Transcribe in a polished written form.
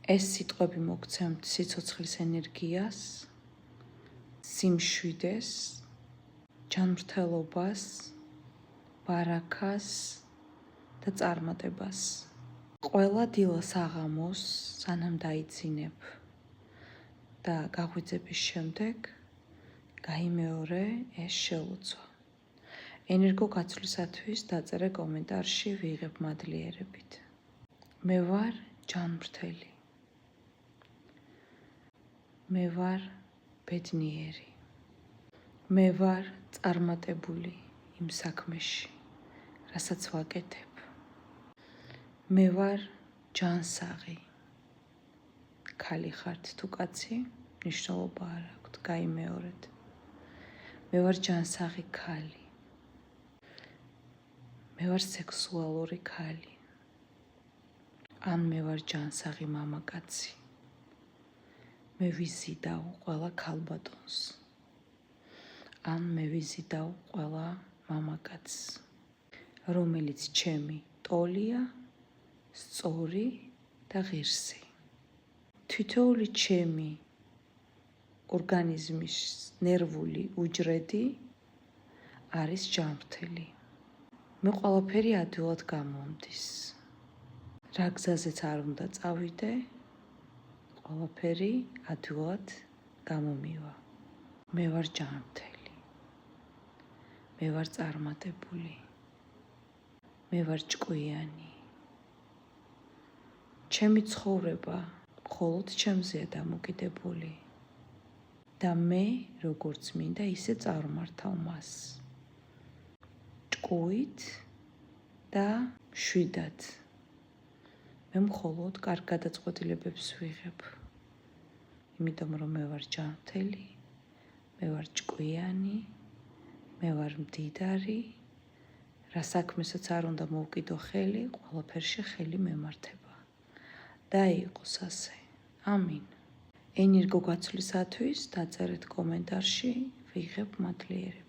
ეს სიტყვები მოგცემთ სიცოცხლის ენერგიას, სიმშვიდეს, ჯანმრთელობას, ბარაქას და წარმატებას. ყველა დილას აღამოს, სანამ დაიძინებ და გაღვიძების შემდეგ გაიმეორე ეს შელოცვა. ენერგოგაცვლისათვის დაწერე კომენტარში ვიღებ მადლიერებით. მე ვარ ჯანმრთელი. მე ვარ ბედნიერი. მე ვარ წარმატებული იმ საქმეში, რასაც ვაკეთებ. მე ვარ ჯანსაღი. ქალი ხართ თუ კაცი, მნიშვნელობა არ აქვს, გაიმეორეთ. მე ვარ ჯანსაღი ქალი. მე ვარ სექსუალური ქალი. ან მე ვარ ჯანსაღი მამაკაცი. მე ვიზიდავ ყველა ქალბატონს. ან მე ვიზიდავ ყველა მამაკაცს, რომელიც ჩემი ტოლია, სწორი და ღირსი. თითოეული ჩემი ორგანიზმის ნერვული უჯრედი არის ჯანმრთელი. მე ყველაფერი ადვილად გამომდის. რა გზაზეც არ უნდა წავიდე, ყველაფერი ადვილად გამომივა. მე ვარ ჯანმრთელი. მე ვარ წარმატებული. მე ვარ ჭკვიანი. ჩემი ცხოვრება მხოლოდ ჩემზეა დამოკიდებული და მე როგორც მინდა ისე წარმართავ მას. ჭკუით და მშვიდად. მე მხოლოდ კარგ გადაწყვეტილებებს ვიღებ. იმიტომ რომ მე ვარ ჯანმრთელი, მე ვარ ჭკვიანი, მე ვარ მდიდარი, რა საქმესაც არ უნდა მოვკიდო ხელი, ყველაფერში ხელი მემართება. და იყოს ასე. ამინ. ენერგოგაცვლისათვის დაწერეთ კომენტარში ვიღებ მადლიერებით.